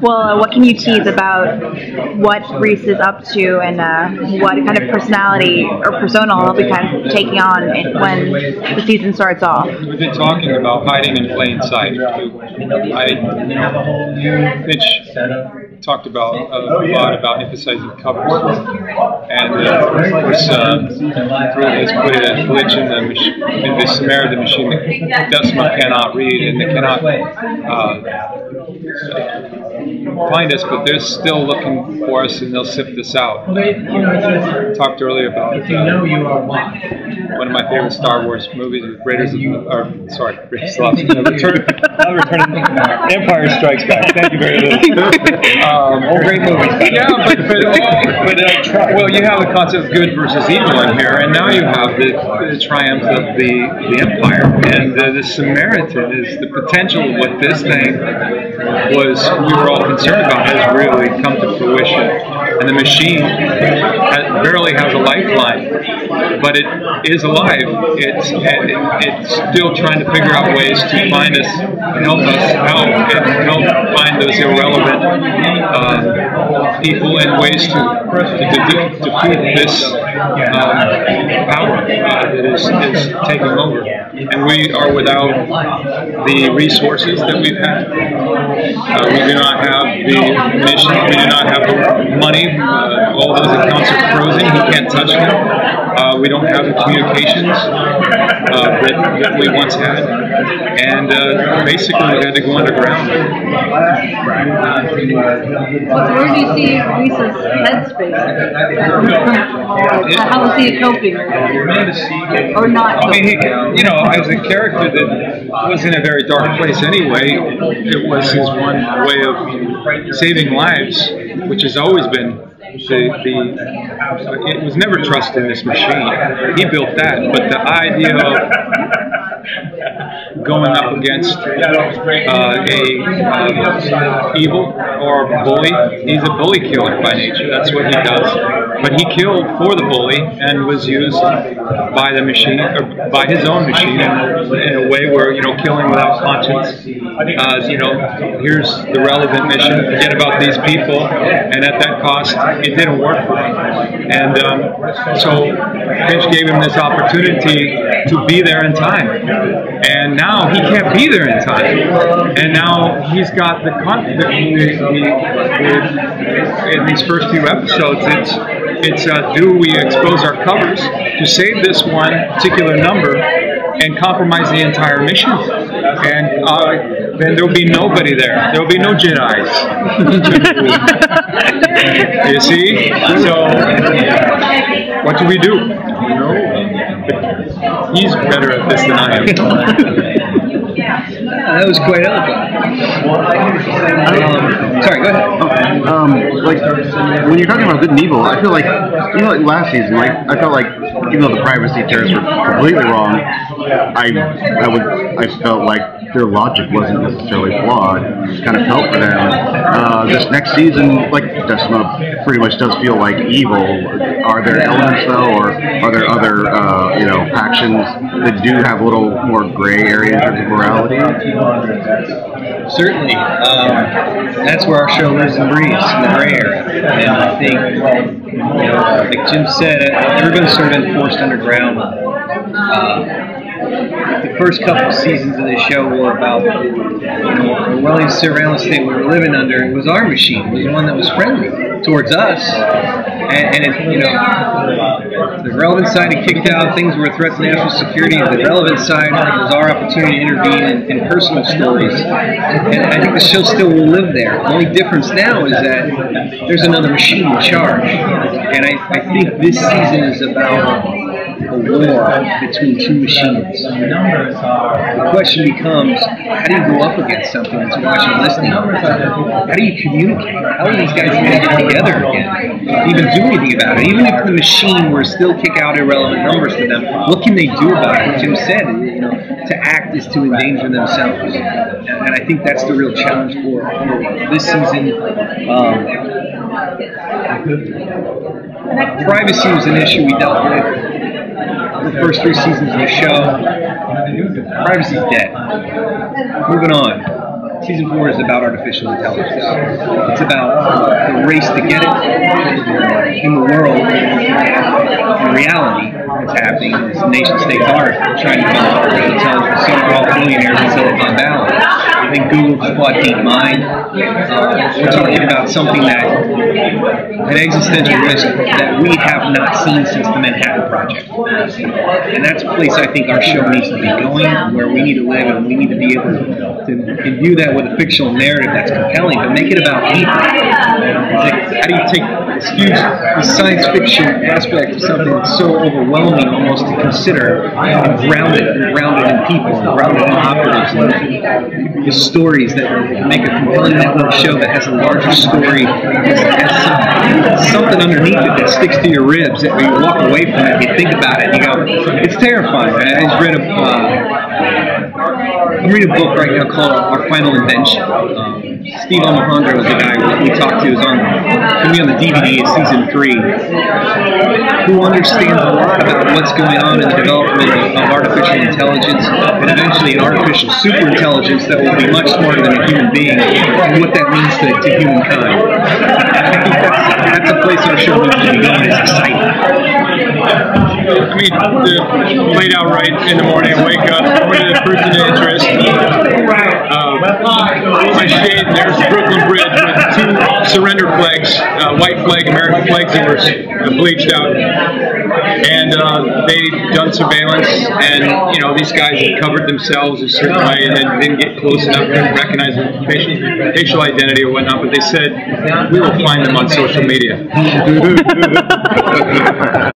Well, what can you tease about what Reese is up to and what kind of personality or persona he'll be kind of taking on when the season starts off? We've been talking about hiding in plain sight. Mitch talked about a lot about emphasizing covers, and of course, has put a glitch in the machine, in the snare of the machine that Decima cannot read, and they cannot find us, but they're still looking for us, and they'll sift this out. Talked earlier about one of my favorite Star Wars movies, Raiders of Empire Strikes Back. Thank you very much. All great movies. Yeah, but you have the concept of good versus evil in here, and now you have the triumph of the Empire, and the Samaritan is the potential of what this thing was. We were all concerned about has really come to fruition, and the machine barely has a lifeline, but it is alive. It's still trying to figure out ways to find us, help find those irrelevant people and ways to defeat this power that is taking over. And we are without the resources that we've had. We do not have the mission. We do not have the money. All those accounts are frozen. He can't touch them. We don't have the communications that we once had. And basically, we had to go underground. Where do you see Reese's headspace? How is he coping? Or not? I mean, as a character that was in a very dark place anyway, it was his one way of saving lives, which has always been it was never trust in this machine. He built that, but the idea of going up against evil or a bully, he's a bully killer by nature. That's what he does. But he killed for the bully and was used by the machine, or by his own machine, in a way where, killing without conscience. Here's the relevant mission, forget about these people, and at that cost, it didn't work for him. And so Finch gave him this opportunity to be there in time. And now he can't be there in time. And now he's got in these first few episodes, it's do we expose our covers to save this one particular number and compromise the entire mission? And then there'll be nobody there. There'll be no Jedis. You see? So, what do we do? He's better at this than I am. That was quite eloquent. Sorry, go ahead. When you're talking about good and evil, I feel like, like last season, I felt like even though the privacy terrorists were completely wrong, I felt like their logic wasn't necessarily flawed. Just kind of felt for them. This next season, like Decima pretty much does feel like evil. Are there elements though, or are there other factions that do have a little more gray area in terms of morality? Certainly. That's where our show lives and breathes, in the gray area. And I think, like Jim said, everybody's sort of been forced underground. The first couple of seasons of this show were about, Orwellian surveillance state we were living under. It was our machine. It was the one that was friendly towards us. And the relevant side had kicked out. Things were a threat to national security. The relevant side was our opportunity to intervene in personal stories. And I think the show still will live there. The only difference now is that there's another machine in charge. And I think this season is about a war between two machines. The question becomes, how do you go up against something that's watching and listening? How do you communicate? How are these guys going to get together again? Even do anything about it? Even if the machine were to still kick out irrelevant numbers to them, what can they do about it? What Jim said, to act is to endanger themselves. And I think that's the real challenge for this season. Privacy was an issue we dealt with the first 3 seasons of the show. Privacy's dead. Moving on. Season 4 is about artificial intelligence. It's about the race to get it in the world. In reality, what's happening is nation-states are trying to develop artificial intelligence. So are all billionaires in Silicon Valley. I think Google just bought DeepMind. We're talking about something that an existential risk that we have not seen since the Manhattan Project. And that's a place I think our show needs to be going, where we need to live, and we need to be able to imbue that with a fictional narrative that's compelling, but make it about people. How do you take this huge science fiction aspect of something that's so overwhelming almost to consider and ground it in people, and ground it in operatives, and the stories that make a compelling network show that has a larger story, has something underneath it that sticks to your ribs, that when you walk away from it, you think about it, and you go, it's terrifying. I just read I'm reading a book right now called Our Final Invention. Steve Alejandro is the guy we talked to, is going to be on the DVD of season 3, who understands a lot about what's going on in the development of artificial intelligence, and eventually an artificial superintelligence that will be much smarter than a human being, and what that means to humankind. And I think that's a place our show needs to be going. It's exciting. I mean, laid out right in the morning, wake up, go to the person of interest. My shade, there's the Brooklyn Bridge with 2 surrender flags, white flag, American flags that were bleached out. And they'd done surveillance, and these guys had covered themselves a certain way, and then didn't get close enough to recognize the facial identity or whatnot. But they said, we will find them on social media.